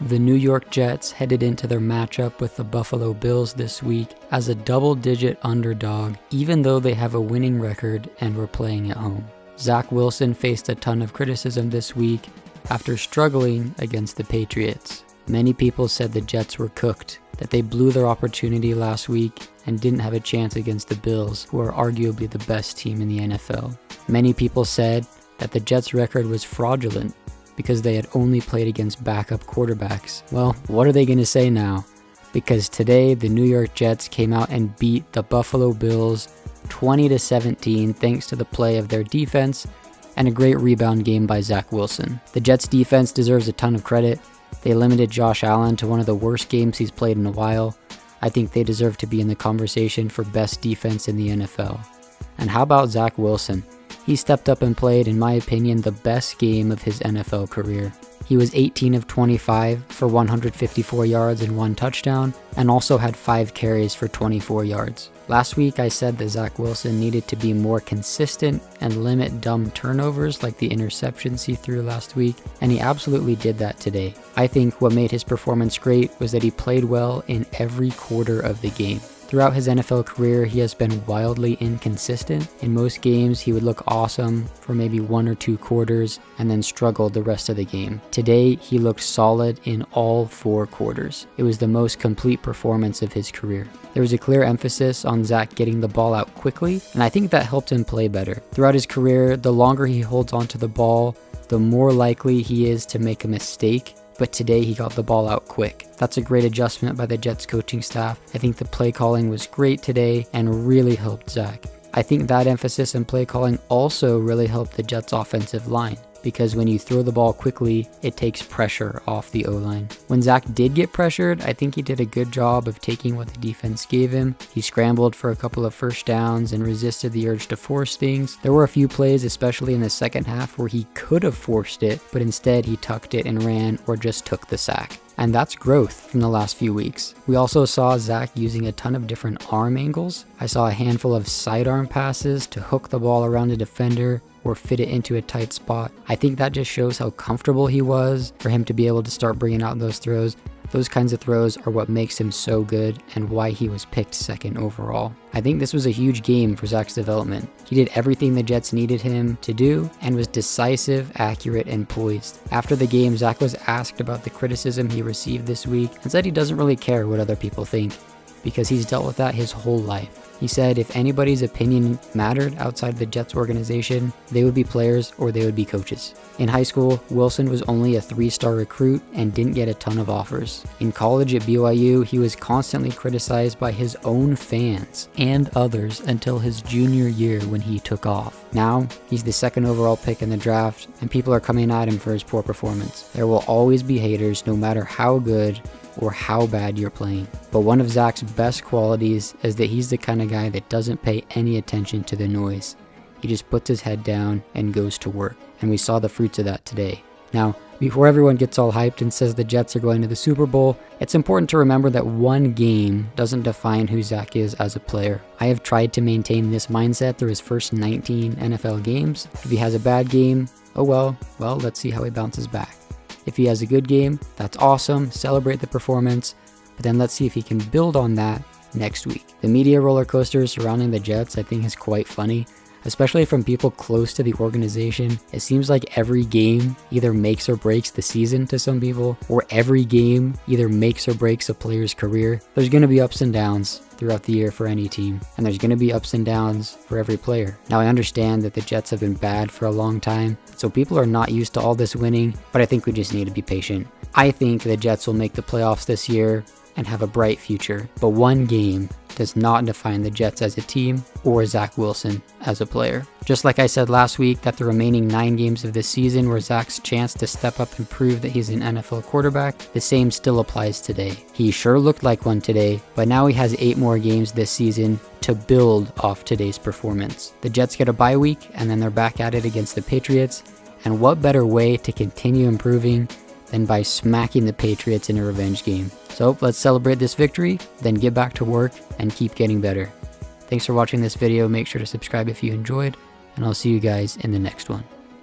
The New York Jets headed into their matchup with the Buffalo Bills this week as a double-digit underdog, even though they have a winning record and were playing at home. Zach Wilson faced a ton of criticism this week after struggling against the Patriots. Many people said the Jets were cooked, that they blew their opportunity last week and didn't have a chance against the Bills, who are arguably the best team in the NFL. Many people said that the Jets' record was fraudulent because they had only played against backup quarterbacks. Well, what are they going to say now? Because today, the New York Jets came out and beat the Buffalo Bills 20-17 thanks to the play of their defense and a great rebound game by Zach Wilson. The Jets' defense deserves a ton of credit. They limited Josh Allen to one of the worst games he's played in a while. I think they deserve to be in the conversation for best defense in the NFL. And how about Zach Wilson? He stepped up and played, in my opinion, the best game of his NFL career. He was 18 of 25 for 154 yards and 1 touchdown, and also had 5 carries for 24 yards. Last week I said that Zach Wilson needed to be more consistent and limit dumb turnovers like the interceptions he threw last week, and he absolutely did that today. I think what made his performance great was that he played well in every quarter of the game. Throughout his NFL career, he has been wildly inconsistent. In most games, he would look awesome for maybe 1 or 2 quarters and then struggle the rest of the game. Today, he looked solid in all 4 quarters. It was the most complete performance of his career. There was a clear emphasis on Zach getting the ball out quickly, and I think that helped him play better. Throughout his career, the longer he holds onto the ball, the more likely he is to make a mistake. But today he got the ball out quick. That's a great adjustment by the Jets coaching staff. I think the play calling was great today and really helped Zach. I think that emphasis in play calling also really helped the Jets offensive line, because when you throw the ball quickly, it takes pressure off the O-line. When Zach did get pressured, I think he did a good job of taking what the defense gave him. He scrambled for a couple of first downs and resisted the urge to force things. There were a few plays, especially in the second half, where he could have forced it, but instead he tucked it and ran or just took the sack. And that's growth from the last few weeks. We also saw Zach using a ton of different arm angles. I saw a handful of sidearm passes to hook the ball around a defender or fit it into a tight spot. I think that just shows how comfortable he was for him to be able to start bringing out those throws. Those kinds of throws are what makes him so good and why he was picked second overall. I think this was a huge game for Zach's development. He did everything the Jets needed him to do and was decisive, accurate, and poised. After the game, Zach was asked about the criticism he received this week and said he doesn't really care what other people think because he's dealt with that his whole life. He said if anybody's opinion mattered outside the Jets organization, they would be players or they would be coaches. In high school, Wilson was only a 3-star recruit and didn't get a ton of offers. In college at BYU, he was constantly criticized by his own fans and others until his junior year when he took off. Now, he's the 2nd overall pick in the draft, and people are coming at him for his poor performance. There will always be haters no matter how good or how bad you're playing. But one of Zach's best qualities is that he's the kind of guy that doesn't pay any attention to the noise. He just puts his head down and goes to work. And we saw the fruits of that today. Now, before everyone gets all hyped and says the Jets are going to the Super Bowl, it's important to remember that one game doesn't define who Zach is as a player. I have tried to maintain this mindset through his first 19 NFL games. If he has a bad game, oh well, let's see how he bounces back. If he has a good game, that's awesome, celebrate the performance, but then let's see if he can build on that next week. The media roller coaster surrounding the Jets I think is quite funny, especially from people close to the organization. It seems like every game either makes or breaks the season to some people, or every game either makes or breaks a player's career. There's going to be ups and downs throughout the year for any team, and there's going to be ups and downs for every player. Now, I understand that the Jets have been bad for a long time, so people are not used to all this winning, but I think we just need to be patient. I think the Jets will make the playoffs this year and have a bright future, but one game does not define the Jets as a team or Zach Wilson as a player. Just like I said last week that the remaining 9 games of this season were Zach's chance to step up and prove that he's an NFL quarterback, the same still applies today. He sure looked like one today, but now he has 8 more games this season to build off today's performance. The Jets get a bye week and then they're back at it against the Patriots, and what better way to continue improving than by smacking the Patriots in a revenge game. So let's celebrate this victory, then get back to work and keep getting better. Thanks for watching this video. Make sure to subscribe if you enjoyed, and I'll see you guys in the next one.